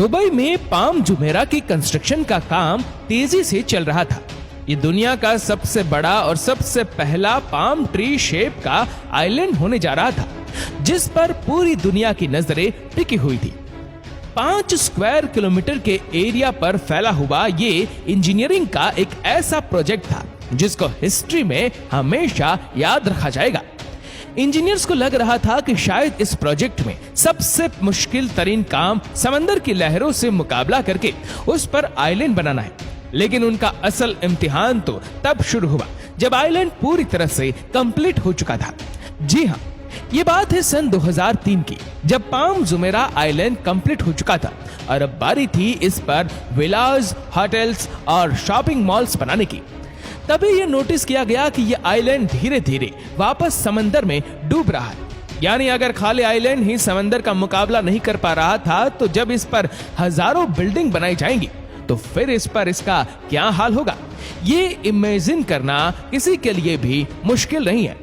Dubai में palm Jumeirah की construction का काम तेजी से चल रहा था। ये दुनिया का सबसे बड़ा और सबसे पहला पाम ट्री शेप का आइलैंड होने जा रहा था, जिस पर पूरी दुनिया की नजरें टिकी हुई थी। 5 स्क्वायर किलोमीटर के एरिया पर फैला हुआ ये इंजीनियरिंग का एक ऐसा प्रोजेक्ट था जिसको हिस्ट्री में हमेशा याद रखा जाएगा। इंजीनियर्स को लग रहा था कि शायद इस प्रोजेक्ट में सबसे मुश्किल तरीन काम समंदर की लहरों से मुकाबला करके उस पर आइलैंड बनाना है, लेकिन उनका असल इम्तिहान तो तब शुरू हुआ जब आइलैंड पूरी तरह से कंप्लीट हो चुका था। जी हाँ, ये बात है सन 2003 की, जब पाम जुमेरा आइलैंड कंप्लीट हो चुका था और अब बारी थी इस पर विलाज, होटल्स और शॉपिंग मॉल्स बनाने की। तभी ये नोटिस किया गया कि ये आइलैंड धीरे धीरे वापस समंदर में डूब रहा है। यानी अगर खाली आइलैंड ही समंदर का मुकाबला नहीं कर पा रहा था, तो जब इस पर हजारों बिल्डिंग बनाई जाएंगी तो फिर इस पर इसका क्या हाल होगा, ये इमेजिन करना किसी के लिए भी मुश्किल नहीं है।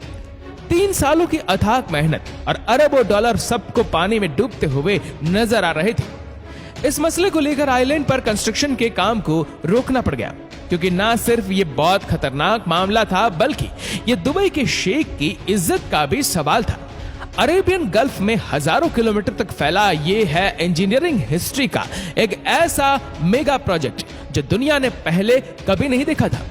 3 सालों की अथाक मेहनत और अरबों डॉलर सबको पानी में डूबते हुए नजर आ रहे थे। इस मसले को लेकर आइलैंड पर कंस्ट्रक्शन के काम को रोकना पड़ गया, क्योंकि ना सिर्फ ये बहुत खतरनाक मामला था, बल्कि ये दुबई के शेख की इज्जत का भी सवाल था। अरेबियन गल्फ में हजारों किलोमीटर तक फैला ये है इंजीनियरिंग हिस्ट्री का एक ऐसा मेगा प्रोजेक्ट जो दुनिया ने पहले कभी नहीं देखा था।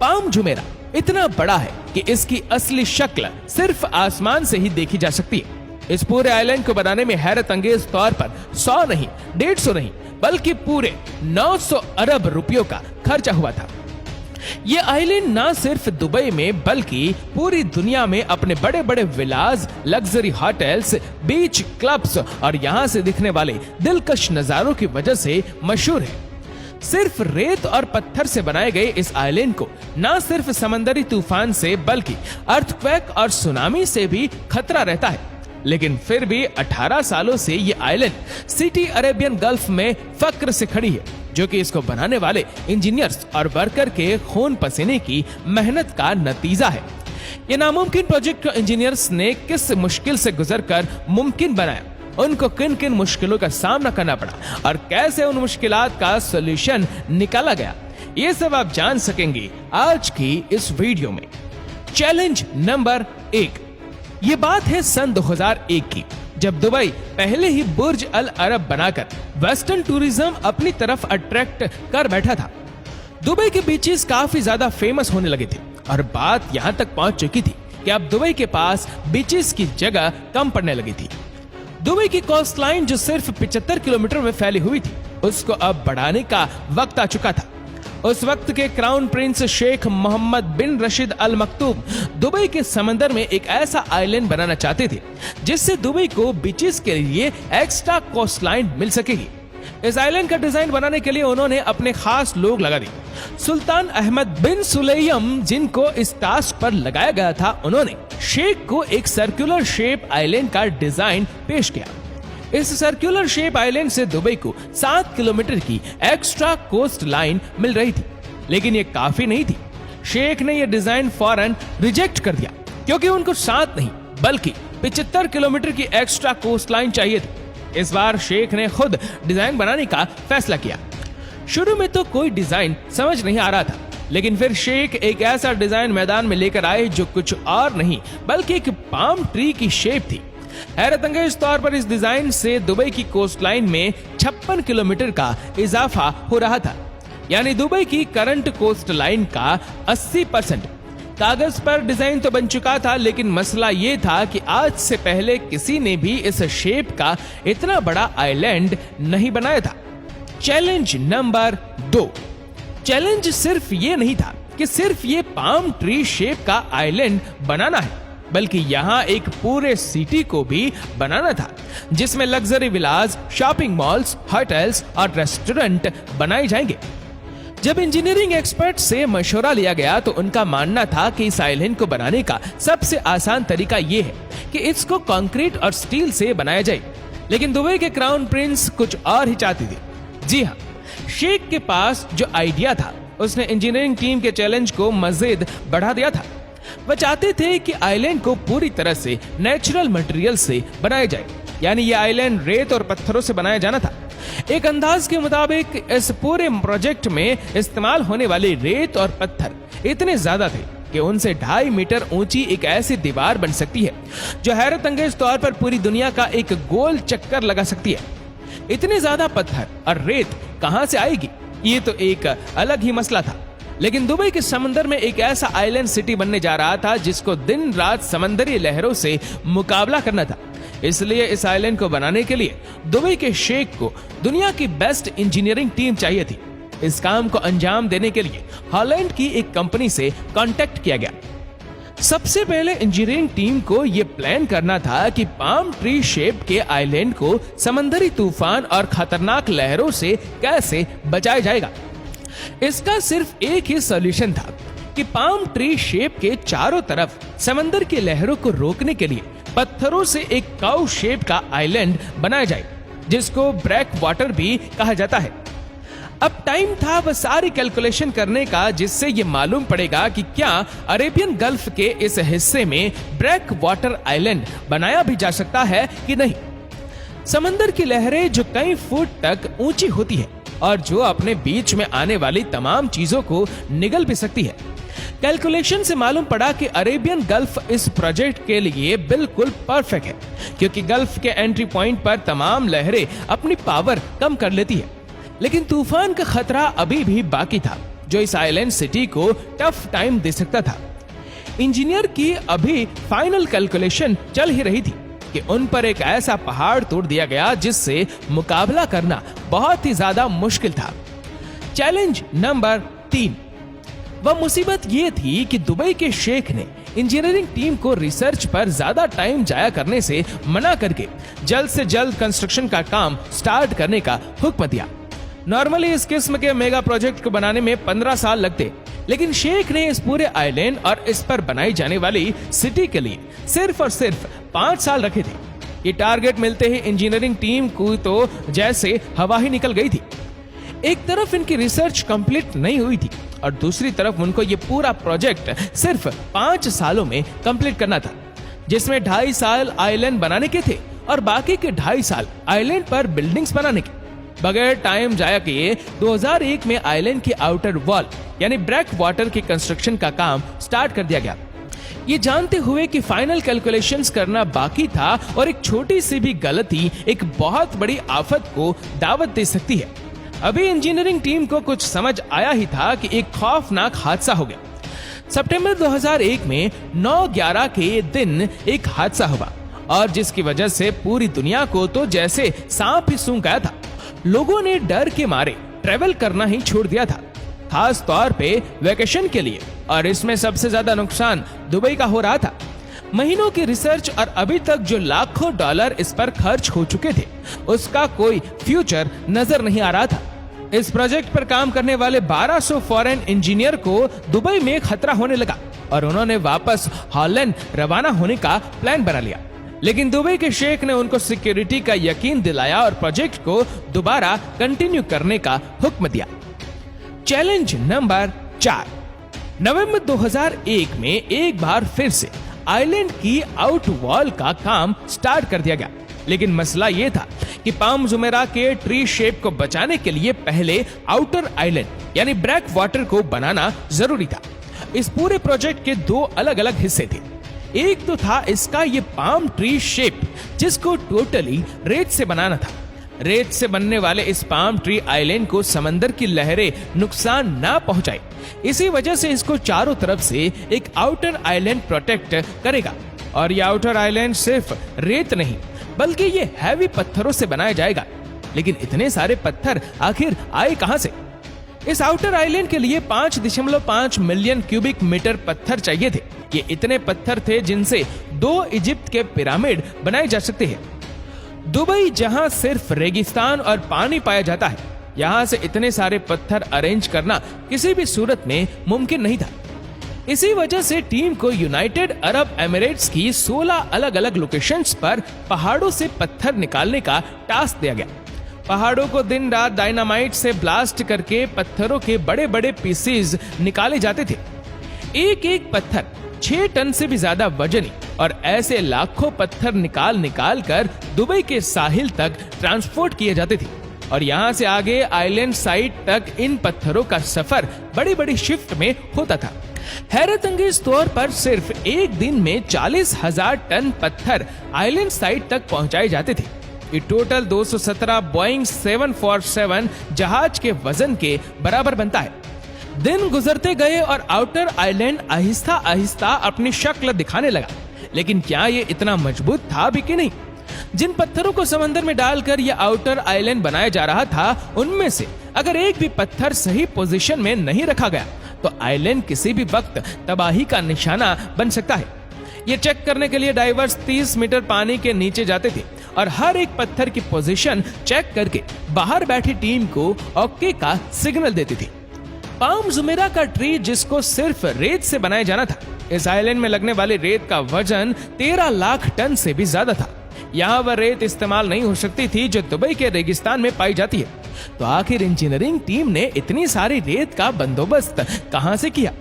पाम जुमेरा इतना बड़ा है कि इसकी असली शक्ल सिर्फ आसमान से ही देखी जा सकती है। इस पूरे आइलैंड को बनाने में हैरत अंगेज तौर पर 100 नहीं, 150 नहीं, बल्कि पूरे 900 अरब रुपयों का खर्चा हुआ था। ये आइलैंड ना सिर्फ दुबई में बल्कि पूरी दुनिया में अपने बड़े बड़े विलास, लग्जरी होटल्स, बीच क्लब्स और यहाँ से दिखने वाले दिलकश नजारों की वजह से मशहूर है। सिर्फ रेत और पत्थर से बनाए गए इस आइलैंड को ना सिर्फ समंदरी तूफान से बल्कि अर्थक्वेक और सुनामी से भी खतरा रहता है, लेकिन फिर भी 18 सालों से ये आइलैंड सिटी अरेबियन गल्फ में फक्र से खड़ी है, जो कि इसको बनाने वाले इंजीनियर्स और वर्कर के खून पसीने की मेहनत का नतीजा है। ये नामुमकिन प्रोजेक्ट को इंजीनियर्स ने किस मुश्किल से गुजरकर मुमकिन बनाया, उनको किन किन मुश्किलों का सामना करना पड़ा और कैसे उन मुश्किलात का सॉल्यूशन निकाला गया, ये सब आप जान सकेंगे आज की इस वीडियो में। Challenge number 1। ये बात है सन 2001 की, जब दुबई पहले ही बुर्ज अल अरब बनाकर वेस्टर्न टूरिज्म अपनी तरफ अट्रैक्ट कर बैठा था। दुबई के बीचेस काफी ज्यादा फेमस होने लगे थे और बात यहां तक पहुंच चुकी थी कि अब दुबई के पास बीचेस की जगह कम पड़ने लगी थी। दुबई की कोस्ट लाइन जो सिर्फ 75 किलोमीटर में फैली हुई थी, उसको अब बढ़ाने का वक्त आ चुका था। उस वक्त के क्राउन प्रिंस शेख मोहम्मद बिन रशीद अल मक्तूम दुबई के समंदर में एक ऐसा आइलैंड बनाना चाहते थे जिससे दुबई को बीचेस के लिए एक्स्ट्रा कोस्ट लाइन मिल सकेगी। इस आइलैंड का डिजाइन बनाने के लिए उन्होंने अपने खास लोग लगा दिए। सुल्तान अहमद बिन सुलैम, जिनको इस टास्क पर लगाया गया था, उन्होंने शेख को एक सर्कुलर शेप आइलैंड का डिजाइन पेश किया। इस सर्कुलर शेप आइलैंड से दुबई को 7 किलोमीटर की एक्स्ट्रा कोस्ट लाइन मिल रही थी, लेकिन ये काफी नहीं थी। शेख ने यह डिजाइन फौरन रिजेक्ट कर दिया, क्योंकि उनको 7 नहीं बल्कि 75 किलोमीटर की एक्स्ट्रा कोस्ट लाइन चाहिए थी। इस बार शेख ने खुद डिजाइन बनाने का फैसला किया। शुरू में तो कोई डिजाइन समझ नहीं आ रहा था, लेकिन फिर शेख एक ऐसा डिजाइन मैदान में लेकर आए जो कुछ और नहीं बल्कि एक पाम ट्री की शेप थी। हैरत अंगेज तौर पर इस डिजाइन से दुबई की कोस्ट लाइन में 56 किलोमीटर का इजाफा हो रहा था, यानी दुबई की करंट कोस्ट लाइन का 80%। कागज पर डिजाइन तो बन चुका था, लेकिन मसला ये था कि आज से पहले किसी ने भी इस शेप का इतना बड़ा आइलैंड नहीं बनाया था। Challenge number 2। चैलेंज सिर्फ ये नहीं था कि सिर्फ ये पाम ट्री शेप का आइलैंड बनाना है, बल्कि यहाँ एक पूरे सिटी को भी बनाना था, जिसमें लग्जरी विलास, शॉपिंग मॉल्स, होटल्स और रेस्टोरेंट बनाए जाएंगे। जब इंजीनियरिंग एक्सपर्ट से मशवरा लिया गया तो उनका मानना था कि इस आइलैंड को बनाने का सबसे आसान तरीका ये है कि इसको कंक्रीट और स्टील से बनाया जाए, लेकिन दुबई के क्राउन प्रिंस कुछ और ही चाहते थे। जी हाँ, शेख के पास जो आइडिया था उसने इंजीनियरिंग टीम के चैलेंज को मजीद बढ़ा दिया था। वह चाहते थे कि आइलैंड को पूरी तरह से नेचुरल मटेरियल से बनाया जाए, यानी ये आइलैंड रेत और पत्थरों से बनाया जाना था। एक अंदाज के मुताबिक इस पूरे प्रोजेक्ट में इस्तेमाल होने वाली रेत और पत्थर इतने ज्यादा थे कि उनसे 2.5 मीटर ऊंची एक ऐसी दीवार बन सकती है जो हैरत अंगेज तौर पर पूरी दुनिया का एक गोल चक्कर लगा सकती है। इतने ज्यादा पत्थर और रेत कहां से आएगी, ये तो एक अलग ही मसला था। लेकिन दुबई के समंदर में एक ऐसा आइलैंड सिटी बनने जा रहा था जिसको दिन रात समंदरी लहरों से मुकाबला करना था। इसलिए इस आइलैंड को बनाने के लिए दुबई के शेख को दुनिया की बेस्ट इंजीनियरिंग टीम चाहिए थी। इस काम को अंजाम देने के लिए हॉलैंड की एक कंपनी से कांटेक्ट किया गया। सबसे पहले इंजीनियरिंग टीम को यह प्लान करना था कि पाम ट्री शेप के आइलैंड को समंदरी तूफान और खतरनाक लहरों से कैसे बचाया जाएगा। इसका सिर्फ एक ही सॉल्यूशन था कि पाम ट्री शेप के चारों तरफ समंदर की लहरों को रोकने के लिए पत्थरों से एक काउ शेप का आइलैंड बनाया जाए, जिसको ब्रेक वाटर भी कहा जाता है। अब टाइम था वह सारी कैलकुलेशन करने का जिससे ये मालूम पड़ेगा कि क्या अरेबियन गल्फ के इस हिस्से में ब्रेक वाटर आइलैंड बनाया भी जा सकता है कि नहीं। समंदर की लहरें जो कई फुट तक ऊंची होती है और जो अपने बीच में आने वाली तमाम चीजों को निगल भी सकती है। कैलकुलेशन से मालूम पड़ा कि अरेबियन गल्फ इस प्रोजेक्ट के लिए बिल्कुल परफेक्ट है, क्योंकि गल्फ के एंट्री पॉइंट पर तमाम लहरें अपनी पावर कम कर लेती है। लेकिन तूफान का खतरा अभी भी बाकी था जो इस आइलैंड सिटी को टफ टाइम दे सकता था। इंजीनियर की अभी फाइनल कैलकुलेशन चल ही रही थी कि उन पर एक ऐसा पहाड़ तोड़ दिया गया जिससे मुकाबला करना बहुत ही ज्यादा मुश्किल था। Challenge number 3। वह मुसीबत ये थी कि दुबई के शेख ने इंजीनियरिंग टीम को रिसर्च पर ज्यादा टाइम जाया करने से मना करके जल्द से जल्द कंस्ट्रक्शन का काम स्टार्ट करने का हुक्म दिया। नॉर्मली इस किस्म के मेगा प्रोजेक्ट को बनाने में 15 साल लगते, लेकिन शेख ने इस पूरे आइलैंड और इस पर बनाई जाने वाली सिटी के लिए सिर्फ और सिर्फ 5 साल रखे थे। ये टारगेट मिलते ही इंजीनियरिंग टीम को तो जैसे हवा ही निकल गई थी। एक तरफ इनकी रिसर्च कंप्लीट नहीं हुई थी और दूसरी तरफ उनको ये पूरा प्रोजेक्ट सिर्फ 5 सालों में कंप्लीट करना था, जिसमें 2.5 साल आइलैंड बनाने के थे और बाकी के 2.5 साल आइलैंड पर बिल्डिंग्स बनाने के। बगैर टाइम जाया किए 2001 में आइलैंड की आउटर वॉल यानी ब्रेक वाटर की कंस्ट्रक्शन का काम स्टार्ट कर दिया गया, ये जानते हुए कि फाइनल कैलकुलेशंस करना बाकी था और एक छोटी सी भी गलती एक बहुत बड़ी आफत को दावत दे सकती है। अभी इंजीनियरिंग टीम को कुछ समझ आया ही था कि एक खौफनाक हादसा हो गया। सितंबर 2001 में 9/11 के दिन एक हादसा हुआ और जिसकी वजह से पूरी दुनिया को तो जैसे सांप ही सूंघ गया था। लोगों ने डर के मारे ट्रेवल करना ही छोड़ दिया था, खास तौर पे वेकेशन के लिए, और इसमें सबसे ज्यादा नुकसान दुबई का हो रहा था। महीनों की रिसर्च और अभी तक जो लाखों डॉलर इस पर खर्च हो चुके थे उसका कोई फ्यूचर नजर नहीं आ रहा था। इस प्रोजेक्ट पर काम करने वाले 1200 फॉरेन इंजीनियर को दुबई में खतरा होने लगा और उन्होंने वापस हॉलैंड रवाना होने का प्लान बना लिया। लेकिन दुबई के शेख ने उनको सिक्योरिटी का यकीन दिलाया और प्रोजेक्ट को दोबारा कंटिन्यू करने का हुक्म दिया। Challenge number 4। नवंबर 2001 में एक बार फिर से आइलैंड की आउट वॉल का काम स्टार्ट कर दिया गया, लेकिन मसला यह था कि पाम जुमेरा के ट्री शेप को बचाने के लिए पहले आउटर आइलैंड यानी ब्रेक वाटर को बनाना जरूरी था। इस पूरे प्रोजेक्ट के 2 अलग अलग हिस्से थे। एक तो था इसका ये पाम ट्री शेप जिसको टोटली रेत से बनाना था। रेत से बनने वाले इस पाम ट्री आइलैंड को समंदर की लहरें नुकसान ना पहुंचाए, इसी वजह से इसको चारों तरफ से एक आउटर आइलैंड प्रोटेक्ट करेगा। और ये आउटर आइलैंड सिर्फ रेत नहीं बल्कि ये हैवी पत्थरों से बनाया जाएगा। लेकिन इतने सारे पत्थर आखिर आए कहां से? इस आउटर आइलैंड के लिए 5.5 मिलियन क्यूबिक मीटर पत्थर चाहिए थे। ये इतने पत्थर थे जिनसे 2 इजिप्ट के पिरामिड बनाए जा सकते हैं। दुबई जहां सिर्फ रेगिस्तान और पानी पाया जाता है, यहां से इतने सारे पत्थर अरेंज करना किसी भी सूरत में मुमकिन नहीं था। इसी वजह से टीम को यूनाइटेड अरब एमिरेट्स की 16 अलग अलग लोकेशंस पर पहाड़ों से पत्थर निकालने का टास्क दिया गया। पहाड़ों को दिन रात डायनामाइट से ब्लास्ट करके पत्थरों के बड़े बड़े पीसेस निकाले जाते थे। एक एक पत्थर 6 टन से भी ज्यादा वजनी, और ऐसे लाखों पत्थर निकाल कर दुबई के साहिल तक ट्रांसपोर्ट किए जाते थे। और यहाँ से आगे आइलैंड साइड तक इन पत्थरों का सफर बड़ी बड़ी शिफ्ट में होता था। हैरत अंगेज तौर पर सिर्फ एक दिन में 40,000 टन पत्थर आइलैंड साइड तक पहुंचाए जाते थे। ये टोटल 217 बोइंग 747 जहाज के वजन के बराबर बनता है। दिन गुजरते गए और आउटर आइलैंड आहिस्ता आहिस्ता अपनी शक्ल दिखाने लगा, लेकिन क्या ये इतना मजबूत था भी कि नहीं? जिन पत्थरों को समंदर में डालकर यह आउटर आइलैंड बनाया जा रहा था, उनमें से अगर एक भी पत्थर सही पोजीशन में नहीं रखा गया तो आइलैंड किसी भी वक्त तबाही का निशाना बन सकता है। ये चेक करने के लिए डाइवर्स 30 मीटर पानी के नीचे जाते थे और हर एक पत्थर की पोजीशन चेक करके बाहर बैठी टीम को ओके का सिग्नल देती थी। पाम जुमेरा का ट्री, जिसको सिर्फ रेत से बनाया जाना था, इस आइलैंड में लगने वाली रेत का वजन 13 लाख टन से भी ज्यादा था। यहाँ वह रेत इस्तेमाल नहीं हो सकती थी जो दुबई के रेगिस्तान में पाई जाती है। तो आखिर इंजीनियरिंग टीम ने इतनी सारी रेत का बंदोबस्त कहां से किया?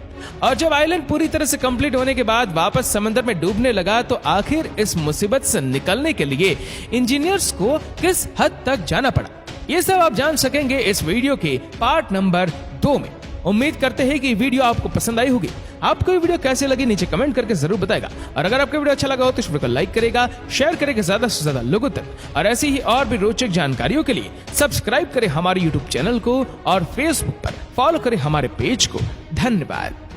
और जब आइलैंड पूरी तरह से कंप्लीट होने के बाद वापस समंदर में डूबने लगा, तो आखिर इस मुसीबत से निकलने के लिए इंजीनियर्स को किस हद तक जाना पड़ा, ये सब आप जान सकेंगे इस वीडियो के पार्ट नंबर 2 में। उम्मीद करते हैं कि वीडियो आपको पसंद आई होगी। आपको ये वीडियो कैसे लगी नीचे कमेंट करके जरूर बताएगा, और अगर आपको वीडियो अच्छा लगा हो तो इस वीडियो को लाइक करेगा, शेयर करेगा ज्यादा से ज्यादा लोगों तक, और ऐसी ही और भी रोचक जानकारियों के लिए सब्सक्राइब करें हमारे यूट्यूब चैनल को और फेसबुक पर फॉलो करें हमारे पेज को। धन्यवाद।